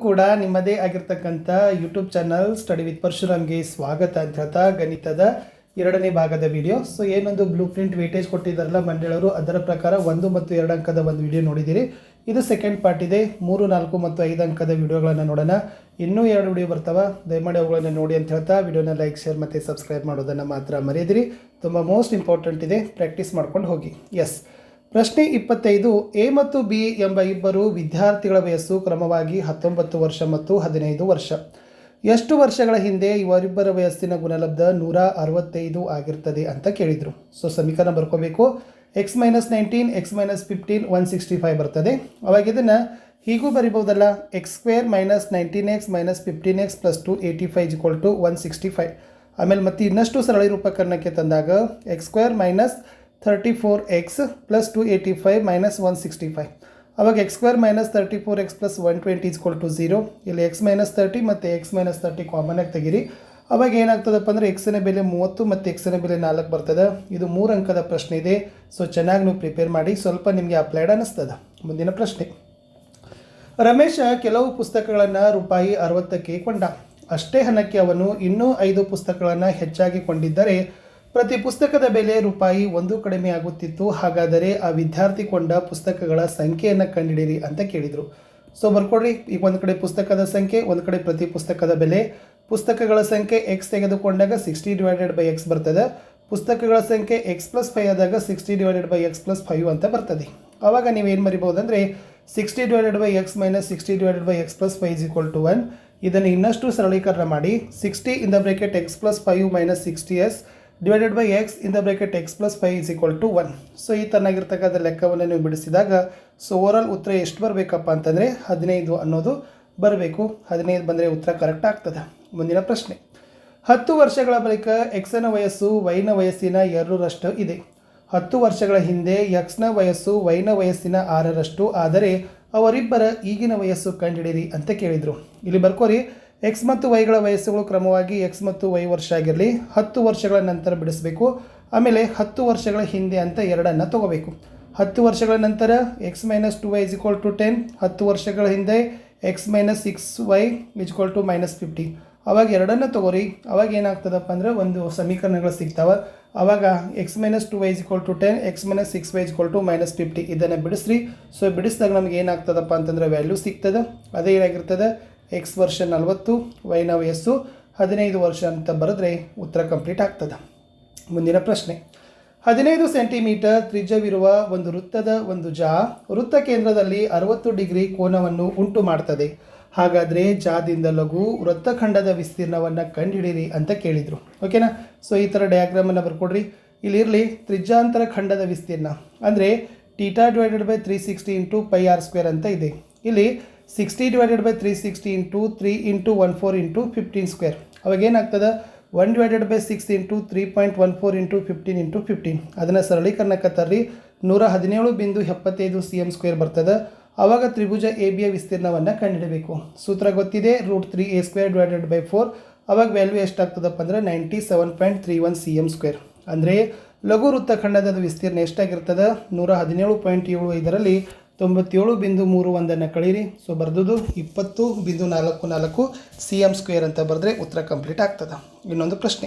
ಕೂಡ ನಿಮ್ಮದೇ ಆಗಿರ್ತಕ್ಕಂಥ ಯೂಟ್ಯೂಬ್ ಚಾನಲ್ ಸ್ಟಡಿ ವಿತ್ ಪರಶುರಾಮ್ಗೆ ಸ್ವಾಗತ ಅಂತ ಹೇಳ್ತಾ ಗಣಿತದ 2ನೇ ಭಾಗದ ವಿಡಿಯೋ. ಸೊ ಏನೊಂದು ಬ್ಲೂ ಪ್ರಿಂಟ್ ವೇಟೇಜ್ ಕೊಟ್ಟಿದ್ದಾರಲ್ಲ ಮಂಡಳಿಯವರು, ಅದರ ಪ್ರಕಾರ 1 ಮತ್ತು 2 ಅಂಕದ ಒಂದು ವಿಡಿಯೋ ನೋಡಿದ್ದೀರಿ. ಇದು ಸೆಕೆಂಡ್ ಪಾರ್ಟ್ ಇದೆ. 3, 4 ಮತ್ತು 5 ಅಂಕದ ವಿಡಿಯೋಗಳನ್ನು ನೋಡೋಣ. ಇನ್ನೂ 2 ವಿಡಿಯೋ ಬರ್ತಾವೆ, ದಯಮಾಡಿ ಅವುಗಳನ್ನು ನೋಡಿ ಅಂತ ಹೇಳ್ತಾ ವಿಡಿಯೋನ ಲೈಕ್, ಶೇರ್ ಮತ್ತು ಸಬ್ಸ್ಕ್ರೈಬ್ ಮಾಡೋದನ್ನು ಮಾತ್ರ ಮರೆಯದಿರಿ. ತುಂಬ ಮೋಸ್ಟ್ ಇಂಪಾರ್ಟೆಂಟ್ ಇದೆ, ಪ್ರಾಕ್ಟೀಸ್ ಮಾಡ್ಕೊಂಡು ಹೋಗಿ. ಎಸ್, ಪ್ರಶ್ನೆ 25. ಎ ಮತ್ತು ಬಿ ಎಂಬ ಇಬ್ಬರು ವಿದ್ಯಾರ್ಥಿಗಳ ವಯಸ್ಸು ಕ್ರಮವಾಗಿ 19 ವರ್ಷ ಮತ್ತು 15 ವರ್ಷ. ಎಷ್ಟು ವರ್ಷಗಳ ಹಿಂದೆ ಇವರಿಬ್ಬರ ವಯಸ್ಸಿನ ಗುಣಲಬ್ಧ 165 ಆಗಿರ್ತದೆ ಅಂತ ಕೇಳಿದರು. ಸೊ ಸಮೀಕರಣ ಬರ್ಕೋಬೇಕು. x-19, x-15 165 ಬರ್ತದೆ. ಅವಾಗ ಇದನ್ನು ಹೀಗೂ ಬರಿಬಹುದಲ್ಲ, x² - 19x - 15x + 285 = 165. ಆಮೇಲೆ ಮತ್ತೆ ಇನ್ನಷ್ಟು ಸರಳ ರೂಪಕರಣಕ್ಕೆ ತಂದಾಗ x² - 34x + 285 - 165. ಅವಾಗ x² - 34x + 120 = 0. ಇಲ್ಲಿ x - 30 ಮತ್ತು x - 30 ಕಾಮನ್ ಆಗಿ ತೆಗೀರಿ. ಅವಾಗ ಏನಾಗ್ತದಪ್ಪ ಅಂದರೆ ಎಕ್ಸ್ನ ಬೆಲೆ 30 ಮತ್ತು ಎಕ್ಸ್ನ ಬೆಲೆ 4 ಬರ್ತದೆ. ಇದು 3 ಅಂಕದ ಪ್ರಶ್ನೆ ಇದೆ. ಸೊ ಚೆನ್ನಾಗಿ ನೀವು ಪ್ರಿಪೇರ್ ಮಾಡಿ, ಸ್ವಲ್ಪ ನಿಮಗೆ ಅಪ್ಲೈಡ್ ಅನ್ನಿಸ್ತದೆ. ಮುಂದಿನ ಪ್ರಶ್ನೆ. ರಮೇಶ ಕೆಲವು ಪುಸ್ತಕಗಳನ್ನು ರೂಪಾಯಿ 60ಕ್ಕೆ ಕೊಂಡ. ಅಷ್ಟೇ ಹಣಕ್ಕೆ ಅವನು ಇನ್ನೂ 5 ಪುಸ್ತಕಗಳನ್ನು ಹೆಚ್ಚಾಗಿ ಕೊಂಡಿದ್ದರೆ ಪ್ರತಿ ಪುಸ್ತಕದ ಬೆಲೆ ರೂಪಾಯಿ 1 ಕಡಿಮೆ ಆಗುತ್ತಿತ್ತು. ಹಾಗಾದರೆ ಆ ವಿದ್ಯಾರ್ಥಿ ಕೊಂಡ ಪುಸ್ತಕಗಳ ಸಂಖ್ಯೆಯನ್ನು ಕಂಡುಹಿಡಿಯಿರಿ ಅಂತ ಕೇಳಿದರು. ಸೊ ಬರ್ಕೊಡ್ರಿ. ಈಗ ಒಂದು ಕಡೆ ಪುಸ್ತಕದ ಸಂಖ್ಯೆ, ಒಂದು ಕಡೆ ಪ್ರತಿ ಪುಸ್ತಕದ ಬೆಲೆ. ಪುಸ್ತಕಗಳ ಸಂಖ್ಯೆ x ತೆಗೆದುಕೊಂಡಾಗ 60/x ಬರ್ತದೆ. ಪುಸ್ತಕಗಳ ಸಂಖ್ಯೆ x + 5 ಆದಾಗ 60/x + 5 ಅಂತ ಬರ್ತದೆ. ಆವಾಗ ನೀವೇನು ಮರಿಬಹುದಂದರೆ 60/x - 60/x + 5 = 1. ಇದನ್ನು ಇನ್ನಷ್ಟು ಸರಳೀಕರಣ ಮಾಡಿ 60 in the bracket x + 5 - 60s / x in the bracket x + 5 = 1. So ಈ ತನ್ನಾಗಿರ್ತಕ್ಕಂಥ ಲೆಕ್ಕವನ್ನು ನೀವು ಬಿಡಿಸಿದಾಗ ಸೊ ಓವರಾಲ್ ಉತ್ತರ ಎಷ್ಟು ಬರಬೇಕಪ್ಪ ಅಂತಂದರೆ 15 ಅನ್ನೋದು ಬರಬೇಕು. 15 ಬಂದರೆ ಉತ್ತರ ಕರೆಕ್ಟ್ ಆಗ್ತದೆ. ಮುಂದಿನ ಪ್ರಶ್ನೆ. 10 ವರ್ಷಗಳ ಬಳಿಕ ಎಕ್ಸ್ನ ವಯಸ್ಸು ವೈನ ವಯಸ್ಸಿನ 2ರಷ್ಟು ಇದೆ. 10 ವರ್ಷಗಳ ಹಿಂದೆ ಎಕ್ಸ್ನ ವಯಸ್ಸು ವೈನ ವಯಸ್ಸಿನ 6ರಷ್ಟು ಆದರೆ ಅವರಿಬ್ಬರ ಈಗಿನ ವಯಸ್ಸು ಕಂಡುಹಿಡಿಯಿರಿ ಅಂತ ಕೇಳಿದರು. ಇಲ್ಲಿ ಬರ್ಕೋರಿ. ಎಕ್ಸ್ ಮತ್ತು ವೈಗಳ ವಯಸ್ಸುಗಳು ಕ್ರಮವಾಗಿ ಎಕ್ಸ್ ಮತ್ತು ವೈ ವರ್ಷ ಆಗಿರಲಿ. 10 ವರ್ಷಗಳ ನಂತರ ಬಿಡಿಸಬೇಕು. ಆಮೇಲೆ 10 ವರ್ಷಗಳ ಹಿಂದೆ ಅಂತ 2ಅನ್ನು ತೊಗೋಬೇಕು. 10 ವರ್ಷಗಳ ನಂತರ x - 2y = 10. 10 ವರ್ಷಗಳ ಹಿಂದೆ x - 6y = -50. ಅವಾಗ 2ಅನ್ನು ತೊಗೋರಿ. ಅವಾಗ ಏನಾಗ್ತದಪ್ಪ ಅಂದರೆ ಒಂದು ಸಮೀಕರಣಗಳು ಸಿಗ್ತಾವೆ. ಆವಾಗ x - 2y = 10, x - 6y = -50. ಇದನ್ನು ಬಿಡಿಸ್ರಿ. ಸೊ ಬಿಡಿಸಿದಾಗ ನಮ್ಗೆ ಏನಾಗ್ತದಪ್ಪ ಅಂತಂದರೆ ವ್ಯಾಲ್ಯೂ ಸಿಗ್ತದೆ. ಅದೇ ಏನಾಗಿರ್ತದೆ, ಎಕ್ಸ್ ವರ್ಷ 40, ವೈನ ವಯಸ್ಸು 15 ವರ್ಷ ಅಂತ ಬರೆದ್ರೆ ಉತ್ತರ ಕಂಪ್ಲೀಟ್ ಆಗ್ತದೆ. ಮುಂದಿನ ಪ್ರಶ್ನೆ. 15 ಸೆಂಟಿಮೀಟರ್ ತ್ರಿಜ್ಯವಿರುವ ಒಂದು ವೃತ್ತದ ಒಂದು ವೃತ್ತ ಕೇಂದ್ರದಲ್ಲಿ 60 ಡಿಗ್ರಿ ಕೋನವನ್ನು ಉಂಟು ಮಾಡ್ತದೆ. ಹಾಗಾದರೆ ಜಾದಿಂದ ಲಘು ವೃತ್ತಖಂಡದ ವಿಸ್ತೀರ್ಣವನ್ನು ಕಂಡುಹಿಡಿಯಿರಿ ಅಂತ ಕೇಳಿದರು. ಓಕೆನಾ. ಸೊ ಈ ಥರ ಡಯಾಗ್ರಾಮನ್ನು ಬರ್ಕೊಡ್ರಿ. ಇಲ್ಲಿರಲಿ ತ್ರಿಜ್ಯಾಂತರ ಖಂಡದ ವಿಸ್ತೀರ್ಣ ಅಂದರೆ θ/360 × πr² ಅಂತ ಇದೆ. ಇಲ್ಲಿ 60/360 × 3 × 14 × 15². ಅವಾಗ ಏನಾಗ್ತದೆ 1/6 × 3.14 × 15 × 15. ಅದನ್ನು ಸರಳೀಕರಣಕ್ಕೆ ತರ್ರಿ. 117.75 cm² ಬರ್ತದೆ. ಆವಾಗ ತ್ರಿಭುಜ ಎ ಬಿಯ ವಿಸ್ತೀರ್ಣವನ್ನು ಕಂಡುಹಿಡಬೇಕು. ಸೂತ್ರ ಗೊತ್ತಿದೆ, √3a² / 4. ಅವಾಗ ವ್ಯಾಲ್ಯೂ ಎಷ್ಟಾಗ್ತದಪ್ಪ ಅಂದರೆ 97.31 cm². ಅಂದರೆ ಲಘು ವೃತ್ತಖಂಡದ ವಿಸ್ತೀರ್ಣ ಎಷ್ಟಾಗಿರ್ತದೆ 117.75ರಲ್ಲಿ 97.31 ಕಳೀರಿ. ಸೊ ಬರ್ದುದು 20.44 cm² ಅಂತ ಬರೆದ್ರೆ ಉತ್ತರ ಕಂಪ್ಲೀಟ್ ಆಗ್ತದೆ. ಇನ್ನೊಂದು ಪ್ರಶ್ನೆ.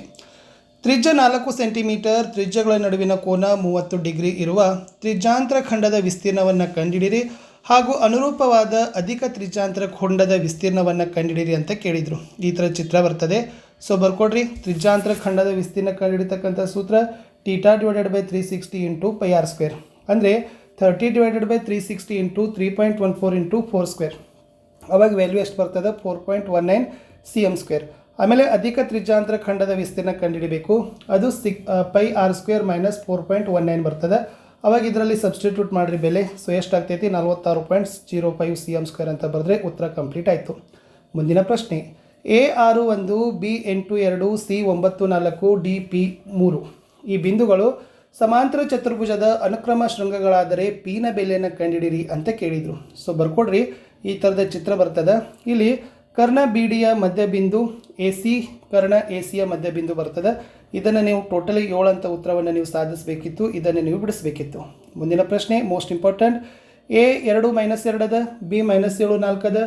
ತ್ರಿಜ್ಯ 4 ಸೆಂಟಿಮೀಟರ್, ತ್ರಿಜ್ಯಗಳ ನಡುವಿನ ಕೋನ 30 ಡಿಗ್ರಿ ಇರುವ ತ್ರಿಜ್ಯಾಂತರ ಖಂಡದ ವಿಸ್ತೀರ್ಣವನ್ನು ಕಂಡುಹಿಡಿಯಿರಿ ಹಾಗೂ ಅನುರೂಪವಾದ ಅಧಿಕ ತ್ರಿಜ್ಯಾಂತರ ಖಂಡದ ವಿಸ್ತೀರ್ಣವನ್ನು ಕಂಡುಹಿಡಿಯಿರಿ ಅಂತ ಕೇಳಿದರು. ಈ ಥರ ಚಿತ್ರ ಬರ್ತದೆ. ಸೊ ಬರ್ಕೊಡ್ರಿ. ತ್ರಿಜ್ಯಾಂತರ ಖಂಡದ ವಿಸ್ತೀರ್ಣ ಕಂಡುಹಿಡಿತಕ್ಕಂಥ ಸೂತ್ರ θ/360 × πr². ಅಂದರೆ 30/360 × 3.14 × 4². ಅವಾಗ ವ್ಯಾಲ್ಯೂ ಎಷ್ಟು ಬರ್ತದೆ 4.19 cm². ಆಮೇಲೆ ಅಧಿಕ ತ್ರಿಜ್ಯಾಂತರ ಖಂಡದ ವಿಸ್ತೀರ್ಣ ಕಂಡುಹಿಡಬೇಕು. ಅದು πr² - 4.19 ಬರ್ತದೆ. ಅವಾಗ ಇದರಲ್ಲಿ ಸಬ್ಸ್ಟಿಟ್ಯೂಟ್ ಮಾಡಿರಿ ಬೆಲೆ. ಸೊ ಎಷ್ಟಾಗ್ತೈತಿ 46.05 cm² ಅಂತ ಬರೆದ್ರೆ ಉತ್ತರ ಕಂಪ್ಲೀಟ್ ಆಯಿತು. ಮುಂದಿನ ಪ್ರಶ್ನೆ. A61, B82, C94, DP3 ಈ ಬಿಂದುಗಳು ಸಮಾಂತರ ಚತುರ್ಭುಜದ ಅನುಕ್ರಮ ಶೃಂಗಗಳಾದರೆ ಪಿನ ಬೆಲೆಯನ್ನು ಕಂಡುಹಿಡಿಯಿರಿ ಅಂತ ಕೇಳಿದರು. ಸೊ ಬರ್ಕೊಡ್ರಿ. ಈ ಥರದ ಚಿತ್ರ ಬರ್ತದೆ. ಇಲ್ಲಿ ಕರ್ಣ BDಯ ಮಧ್ಯಬಿಂದು, AC ಕರ್ಣ ACಯ ಮಧ್ಯಬಿಂದು ಬರ್ತದೆ. ಇದನ್ನು ನೀವು ಟೋಟಲಿ 7 ಅಂತ ಉತ್ತರವನ್ನು ನೀವು ಸಾಧಿಸಬೇಕಿತ್ತು. ಇದನ್ನು ನೀವು ಬಿಡಿಸಬೇಕಿತ್ತು. ಮುಂದಿನ ಪ್ರಶ್ನೆ ಮೋಸ್ಟ್ ಇಂಪಾರ್ಟೆಂಟ್. ಎ 2 - 2 ಅದ, ಬಿ -7 4 ಅದ.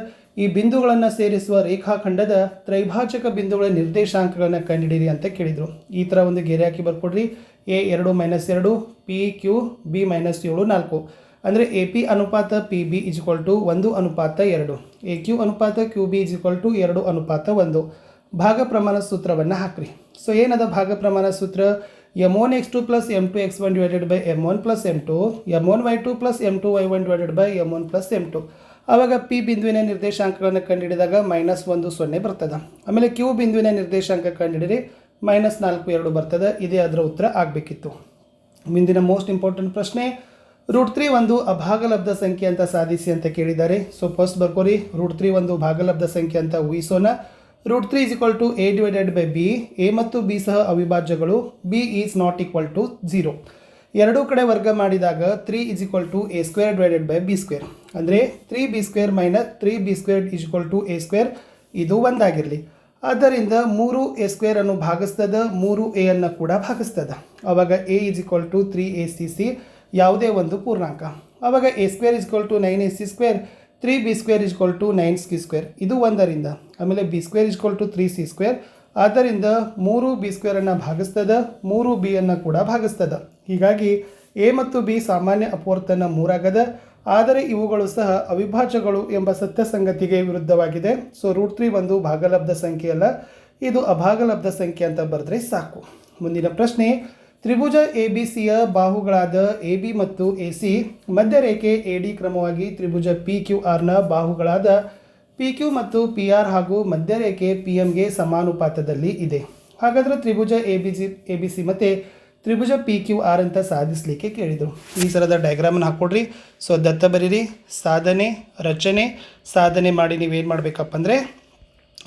ಈ ಬಿಂದುಗಳನ್ನು ಸೇರಿಸುವ ರೇಖಾಖಂಡದ ತ್ರೈಭಾಜಕ ಬಿಂದುಗಳ ನಿರ್ದೇಶಾಂಕಗಳನ್ನು ಕಂಡುಹಿಡಿಯಿರಿ ಅಂತ ಕೇಳಿದರು. ಈ ಥರ ಒಂದು ಗೆರೆ ಹಾಕಿ ಬರ್ಕೊಡ್ರಿ. A 2 - 2, P Q, B -7 4. ಅಂದರೆ ಎ ಪಿ ಅನುಪಾತ ಪಿ ಬಿ = 1:2, ಎ ಕ್ಯೂ ಅನುಪಾತ ಕ್ಯೂ ಬಿ = 2:1. ಭಾಗ ಪ್ರಮಾಣ ಸೂತ್ರವನ್ನು ಹಾಕ್ರಿ. ಸೊ ಏನದ ಭಾಗ ಪ್ರಮಾಣ ಸೂತ್ರ? m1x2 + m2x1 / m1 + m2, m1y2 + m2y1 / m1 + m2. ಆವಾಗ ಪಿ ಬಿಂದುವಿನ ನಿರ್ದೇಶಾಂಕಗಳನ್ನು ಕಂಡುಹಿಡಿದಾಗ -1 0 ಬರ್ತದೆ. ಆಮೇಲೆ ಕ್ಯೂ ಬಿಂದುವಿನ ನಿರ್ದೇಶಾಂಕ ಕಂಡುಹಿಡಿರಿ -4 2 ಬರ್ತದೆ. ಇದೇ ಅದರ ಉತ್ತರ ಆಗಬೇಕಿತ್ತು. ಮುಂದಿನ ಮೋಸ್ಟ್ ಇಂಪಾರ್ಟೆಂಟ್ ಪ್ರಶ್ನೆ, √3 ಒಂದು ಅಭಾಗಲಬ್ಧ ಸಂಖ್ಯೆ ಅಂತ ಸಾಧಿಸಿ ಅಂತ ಕೇಳಿದ್ದಾರೆ. ಸೊ ಫಸ್ಟ್ ಬರ್ಕೋರಿ, √3 ಒಂದು ಭಾಗಲಬ್ಧ ಸಂಖ್ಯೆ ಅಂತ ಊಹಿಸೋಣ. √3 = a/b. ಎ ಮತ್ತು ಬಿ ಸಹ ಅವಿಭಾಜ್ಯಗಳು. b is not equal to 0. ಎರಡೂ ಕಡೆ ವರ್ಗ ಮಾಡಿದಾಗ 3 = a²/b². ಅಂದರೆ 3b² - 3b² = a². ಇದು ಒಂದಾಗಿರಲಿ. ಆದ್ದರಿಂದ 3a² ಅನ್ನು ಭಾಗಿಸ್ತದ, 3a ಅನ್ನು ಕೂಡ ಭಾಗಿಸ್ತದ. ಆವಾಗ a = 3acc ಯಾವುದೇ ಒಂದು ಪೂರ್ಣಾಂಕ. ಆವಾಗ a² = 9ac², 3b² = 9c². ಇದು 1ರಿಂದ. ಆಮೇಲೆ b² = 3c². ಆದ್ದರಿಂದ 3b² ಅನ್ನು ಭಾಗಿಸ್ತದ, 3b ಅನ್ನು ಕೂಡ ಭಾಗಿಸ್ತದ. ಹೀಗಾಗಿ ಎ ಮತ್ತು ಬಿ ಸಾಮಾನ್ಯ ಅಪವರ್ತನ 3 ಆಗದ. ಆದರೆ ಇವುಗಳು ಸಹ ಅವಿಭಾಜ್ಯಗಳು ಎಂಬ ಸತ್ಯ ಸಂಗತಿಗೆ ವಿರುದ್ಧವಾಗಿದೆ. ಸೊ √3 ಒಂದು ಭಾಗಲಬ್ಧ ಸಂಖ್ಯೆ ಅಲ್ಲ, ಇದು ಅಭಾಗಲಬ್ಧ ಸಂಖ್ಯೆ ಅಂತ ಬರೆದ್ರೆ ಸಾಕು. ಮುಂದಿನ ಪ್ರಶ್ನೆ, ತ್ರಿಭುಜ ಎಬಿಸಿಯ ಬಾಹುಗಳಾದ ಎ ಬಿ ಮತ್ತು ಎ ಸಿ, ಮಧ್ಯರೇಖೆ ಎ ಡಿ ಕ್ರಮವಾಗಿ ತ್ರಿಭುಜ ಪಿ ಕ್ಯೂ ಆರ್ನ ಬಾಹುಗಳಾದ ಪಿ ಕ್ಯೂ ಮತ್ತು ಪಿ ಆರ್ ಹಾಗೂ ಮಧ್ಯರೇಖೆ ಪಿ ಎಂಗೆ ಸಮಾನುಪಾತದಲ್ಲಿ ಇದೆ. ಹಾಗಾದರೆ ತ್ರಿಭುಜ ಎ ಬಿ ಸಿ ಮತ್ತು ತ್ರಿಭುಜ ಪಿ ಕ್ಯೂ ಆರ್ ಅಂತ ಸಾಧಿಸಲಿಕ್ಕೆ ಕೇಳಿದರು. ಈ ಥರದ ಡಯಾಗ್ರಾಮನ್ನು ಹಾಕ್ಕೊಡ್ರಿ. ಸೊ ದತ್ತ ಬರೀರಿ, ಸಾಧನೆ, ರಚನೆ, ಸಾಧನೆ ಮಾಡಿ ನೀವೇನು ಮಾಡಬೇಕಪ್ಪ ಅಂದರೆ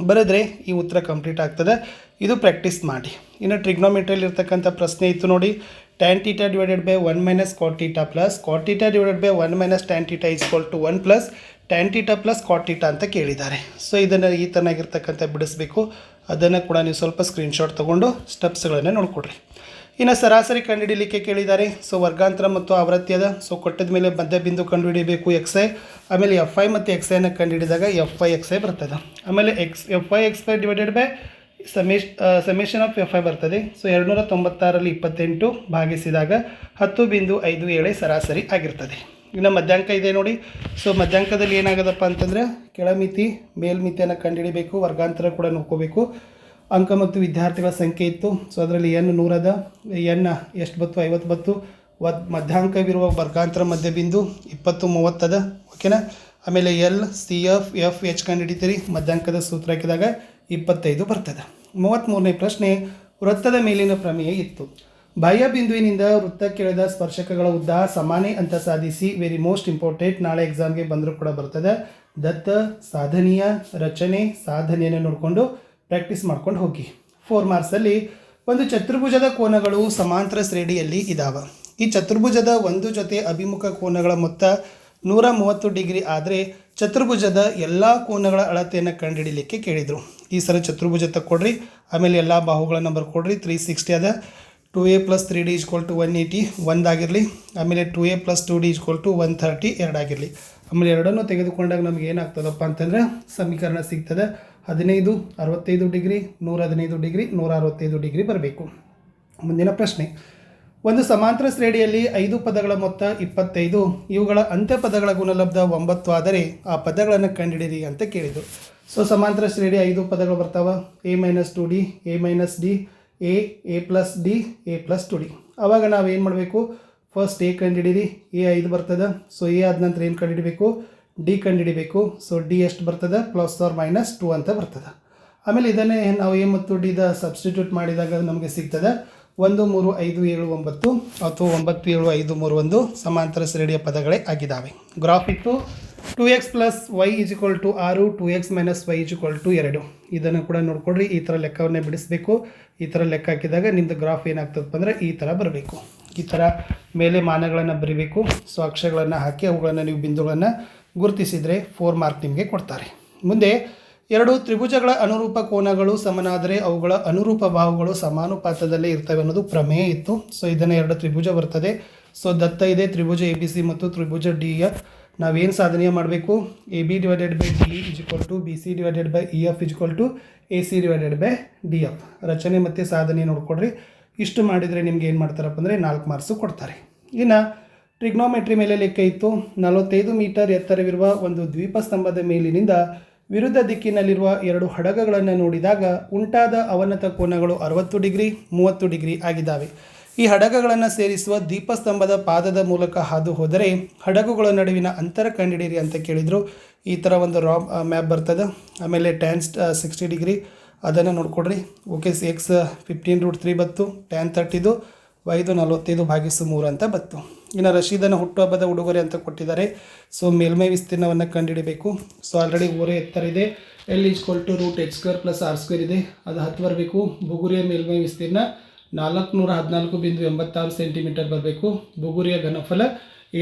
ಬರೆದ್ರೆ ಈ ಉತ್ತರ ಕಂಪ್ಲೀಟ್ ಆಗ್ತದೆ. ಇದು ಪ್ರಾಕ್ಟೀಸ್ ಮಾಡಿ. ಇನ್ನು ಟ್ರಿಗ್ನೋಮೆಟ್ರಿಯಲ್ಲಿ ಇರ್ತಕ್ಕಂಥ ಪ್ರಶ್ನೆ ಇತ್ತು ನೋಡಿ, tan θ / 1 - cot θ plus cot θ / 1 - tan θ = 1 plus tan θ plus cot θ ಅಂತ ಕೇಳಿದ್ದಾರೆ. ಸೊ ಇದನ್ನು ಈ ತನಾಗಿರ್ತಕ್ಕಂಥ ಬಿಡಿಸ್ಬೇಕು. ಅದನ್ನು ಕೂಡ ನೀವು ಸ್ವಲ್ಪ ಸ್ಕ್ರೀನ್ಶಾಟ್ ತೊಗೊಂಡು ಸ್ಟೆಪ್ಸ್ಗಳನ್ನು ನೋಡ್ಕೊಡ್ರಿ. ಇನ್ನು ಸರಾಸರಿ ಕಂಡುಹಿಡಲಿಕ್ಕೆ ಕೇಳಿದ್ದಾರೆ. ಸೊ ವರ್ಗಾಂತರ ಮತ್ತು ಆವೃತ್ತಿ ಅದ. ಸೊ ಕೊಟ್ಟಿದ ಮೇಲೆ ಮಧ್ಯ ಬಿಂದು ಕಂಡುಹಿಡಿಯಬೇಕು xi. ಆಮೇಲೆ fi ಮತ್ತು xiನ ಕಂಡುಹಿಡಿದಾಗ fi(xi) ಬರ್ತದೆ. ಆಮೇಲೆ fi(xi) / ಸಮೇಷನ್ ಆಫ್ fi ಬರ್ತದೆ. ಸೊ 296ರಲ್ಲಿ 28 ಭಾಗಿಸಿದಾಗ 10.57 ಸರಾಸರಿ ಆಗಿರ್ತದೆ. ಇನ್ನು ಮಧ್ಯಾಂಕ ಇದೆ ನೋಡಿ. ಸೊ ಮಧ್ಯಾಂಕದಲ್ಲಿ ಏನಾಗೋದಪ್ಪ ಅಂತಂದರೆ ಕೆಳಮಿತಿ ಮೇಲ್ಮಿತಿಯನ್ನು ಕಂಡುಹಿಡಿಬೇಕು, ವರ್ಗಾಂತರ ಕೂಡ ನೋಡ್ಕೋಬೇಕು. ಅಂಕ ಮತ್ತು ವಿದ್ಯಾರ್ಥಿಗಳ ಸಂಖ್ಯೆ ಇತ್ತು. ಸೊ ಅದರಲ್ಲಿ n 100 ಅದ, n ಎಷ್ಟು ಬತ್ತು 50 ಬತ್ತು. ಮಧ್ಯಾಂಕವಿರುವ ವರ್ಗಾಂತರ ಮಧ್ಯಬಿಂದು 20 30 ಅದ. ಓಕೆನಾ. ಆಮೇಲೆ ಎಲ್ ಸಿ ಎಫ್ ಎಚ್ ಕಂಡುಹಿಡಿತೀರಿ. ಮಧ್ಯಾಂಕದ ಸೂತ್ರ ಹಾಕಿದಾಗ 25 ಬರ್ತದೆ. 33ನೇ ಪ್ರಶ್ನೆ, ವೃತ್ತದ ಮೇಲಿನ ಪ್ರಮೇಯ ಇತ್ತು. ಬಾಹ್ಯ ಬಿಂದುವಿನಿಂದ ವೃತ್ತಕ್ಕೆಳೆದ ಸ್ಪರ್ಶಕಗಳ ಉದ್ದ ಸಮಾನೆ ಅಂತ ಸಾಧಿಸಿ. ವೆರಿ ಮೋಸ್ಟ್ ಇಂಪಾರ್ಟೆಂಟ್, ನಾಳೆ ಎಕ್ಸಾಮ್ಗೆ ಬಂದರೂ ಕೂಡ ಬರ್ತದೆ. ದತ್ತ, ಸಾಧನೀಯ, ರಚನೆ, ಸಾಧನೆಯನ್ನು ನೋಡಿಕೊಂಡು ಪ್ರಾಕ್ಟೀಸ್ ಮಾಡ್ಕೊಂಡು ಹೋಗಿ. 4 ಮಾರ್ಕ್ಸಲ್ಲಿ ಒಂದು ಚತುರ್ಭುಜದ ಕೋನಗಳು ಸಮಾಂತರ ಶ್ರೇಣಿಯಲ್ಲಿ ಇದ್ದಾವೆ. ಈ ಚತುರ್ಭುಜದ ಒಂದು ಜೊತೆ ಅಭಿಮುಖ ಕೋನಗಳ ಮೊತ್ತ 130 ಡಿಗ್ರಿ ಆದರೆ ಚತುರ್ಭುಜದ ಎಲ್ಲ ಕೋನಗಳ ಅಳತೆಯನ್ನು ಕಂಡುಹಿಡಲಿಕ್ಕೆ ಕೇಳಿದರು. ಈ ಸಲ ಚತುರ್ಭುಜ ತಕ್ಕೊಡ್ರಿ. ಆಮೇಲೆ ಎಲ್ಲ ಬಾಹುಗಳನ್ನು ಬರ್ಕೊಡ್ರಿ. 360 ಅದ. 2a + 3d = 180 ಒಂದಾಗಿರಲಿ. ಆಮೇಲೆ 2a + 2d = 130 ಎರಡಾಗಿರಲಿ. ಆಮೇಲೆ ಎರಡನ್ನೂ ತೆಗೆದುಕೊಂಡಾಗ ನಮ್ಗೆ ಏನಾಗ್ತದಪ್ಪ ಅಂತಂದರೆ ಸಮೀಕರಣ ಸಿಗ್ತದೆ. 15 65 ಡಿಗ್ರಿ, 115 ಡಿಗ್ರಿ, 165 ಡಿಗ್ರಿ ಬರಬೇಕು. ಮುಂದಿನ ಪ್ರಶ್ನೆ, ಒಂದು ಸಮಾಂತರ ಶ್ರೇಣಿಯಲ್ಲಿ 5 ಪದಗಳ ಮೊತ್ತ 25, ಇವುಗಳ ಅಂತ್ಯಪದಗಳ ಗುಣಲಬ್ಧ 9 ಆದರೆ ಆ ಪದಗಳನ್ನು ಕಂಡುಹಿಡಿಯಿರಿ ಅಂತ ಕೇಳಿದರು. ಸೊ ಸಮಾಂತರ ಶ್ರೇಣಿ 5 ಪದಗಳು ಬರ್ತಾವೆ. a - 2d, a - d, a + d, a + 2d. ಆವಾಗ ನಾವು ಏನು ಮಾಡಬೇಕು? ಫಸ್ಟ್ a ಕಂಡುಹಿಡಿಯಿರಿ. a 5 ಬರ್ತದೆ. ಸೊ a ಆದ ನಂತರ ಏನು ಕಂಡುಹಿಡಬೇಕು? ಡಿ ಕಂಡುಹಿಡಿಬೇಕು. ಸೊ ಡಿ ಎಷ್ಟು ಬರ್ತದೆ? +or-2 ಅಂತ ಬರ್ತದೆ. ಆಮೇಲೆ ಇದನ್ನೇ ನಾವು a ಮತ್ತು d ದ ಸಬ್ಸ್ಟಿಟ್ಯೂಟ್ ಮಾಡಿದಾಗ ನಮಗೆ ಸಿಗ್ತದೆ 1 3 5 7 9 ಅಥವಾ 9 7 5 3 1 ಸಮಾಂತರ ಶ್ರೇಣಿಯ ಪದಗಳೇ ಆಗಿದ್ದಾವೆ. ಗ್ರಾಫ್ ಇತ್ತು 2x + y = 6, 2x - y = 2. ಇದನ್ನು ಕೂಡ ನೋಡ್ಕೊಡ್ರಿ. ಈ ಥರ ಲೆಕ್ಕವನ್ನೇ ಬಿಡಿಸಬೇಕು. ಈ ಥರ ಲೆಕ್ಕ ಹಾಕಿದಾಗ ನಿಮ್ಮದು ಗ್ರಾಫ್ ಏನಾಗ್ತದಪ್ಪ ಅಂದರೆ ಈ ಥರ ಬರಬೇಕು. ಈ ಥರ ಮೇಲೆ ಮಾನಗಳನ್ನು ಬರೀಬೇಕು. ಸೊ ಅಕ್ಷರಗಳನ್ನು ಹಾಕಿ ಅವುಗಳನ್ನು ನೀವು ಬಿಂದುಗಳನ್ನು ಗುರುತಿಸಿದರೆ 4 ಮಾರ್ಕ್ ನಿಮಗೆ ಕೊಡ್ತಾರೆ. ಮುಂದೆ ಎರಡು ತ್ರಿಭುಜಗಳ ಅನುರೂಪ ಕೋನಗಳು ಸಮನಾದರೆ ಅವುಗಳ ಅನುರೂಪ ಬಾಹುಗಳು ಸಮಾನುಪಾತದಲ್ಲೇ ಇರ್ತವೆ ಅನ್ನೋದು ಪ್ರಮೇಯ ಇತ್ತು. ಸೊ ಇದನ್ನು ಎರಡು ತ್ರಿಭುಜ ಬರ್ತದೆ. ಸೊ ದತ್ತ ಇದೆ ತ್ರಿಭುಜ ಎ ಬಿ ಸಿ ಮತ್ತು ತ್ರಿಭುಜ ಡಿ ಎಫ್. ನಾವೇನು ಸಾಧನೆಯ ಮಾಡಬೇಕು, A B divided by D is equal to B C divided by E F is equal to A C divided by D F. ರಚನೆ ಮತ್ತು ಸಾಧನೆ ನೋಡ್ಕೊಡ್ರಿ. ಇಷ್ಟು ಮಾಡಿದರೆ ನಿಮ್ಗೆ ಏನು ಮಾಡ್ತಾರಪ್ಪ ಅಂದರೆ 4 ಮಾರ್ಕ್ಸು ಕೊಡ್ತಾರೆ. ಇನ್ನು ಟ್ರಿಗ್ನೋಮೆಟ್ರಿ ಮೇಲೆ ಲೆಕ್ಕ ಇತ್ತು. 45 ಮೀಟರ್ ಎತ್ತರವಿರುವ ಒಂದು ದ್ವೀಪ ಸ್ತಂಭದ ಮೇಲಿನಿಂದ ವಿರುದ್ಧ ದಿಕ್ಕಿನಲ್ಲಿರುವ 2 ಹಡಗಗಳನ್ನು ನೋಡಿದಾಗ ಉಂಟಾದ ಅವನತ ಕೋನಗಳು 60 ಡಿಗ್ರಿ 30 ಡಿಗ್ರಿ ಆಗಿದ್ದಾವೆ. ಈ ಹಡಗಗಳನ್ನು ಸೇರಿಸುವ ದೀಪಸ್ತಂಭದ ಪಾದದ ಮೂಲಕ ಹಾದು ಹೋದರೆ ಹಡಗುಗಳ ನಡುವಿನ ಅಂತರ ಕಂಡುಹಿಡಿಯಿರಿ ಅಂತ ಕೇಳಿದರು. ಈ ಥರ ಒಂದು ಮ್ಯಾಪ್ ಬರ್ತದೆ. ಆಮೇಲೆ ಟ್ಯಾನ್ 60 ಡಿಗ್ರಿ ಅದನ್ನು ನೋಡ್ಕೊಡ್ರಿ. ಓಕೆ, ಎಕ್ಸ್ 15√3 ಬತ್ತು, ಟ್ಯಾನ್ 30 ವೈದು 45/3 ಅಂತ ಬತ್ತು. ಇನ್ನು ರಶೀದನ ಹುಟ್ಟುಹಬ್ಬದ ಉಡುಗೊರೆ ಅಂತ ಕೊಟ್ಟಿದ್ದಾರೆ. ಸೊ ಮೇಲ್ಮೈ ವಿಸ್ತೀರ್ಣವನ್ನು ಕಂಡುಹಿಡಿಬೇಕು. ಸೊ ಆಲ್ರೆಡಿ ಓರೆ ಎತ್ತರ ಇದೆ, L = √h² + r² ಇದೆ, ಅದು 10 ಬರಬೇಕು. ಬುಗುರಿಯ ಮೇಲ್ಮೈ ವಿಸ್ತೀರ್ಣ 414.86 ಸೆಂಟಿಮೀಟರ್ ಬರಬೇಕು. ಬುಗುರಿಯ ಘನಫಲ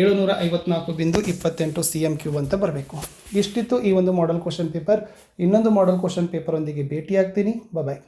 754.28 cm3 ಅಂತ ಬರಬೇಕು. ಇಷ್ಟಿತ್ತು ಈ ಒಂದು ಮಾಡೆಲ್ ಕ್ವಶನ್ ಪೇಪರ್. ಇನ್ನೊಂದು ಮಾಡೆಲ್ ಕ್ವಶನ್ ಪೇಪರ್ ಒಂದಿಗೆ ಭೇಟಿ ಆಗ್ತೀನಿ. ಬಾಯ್.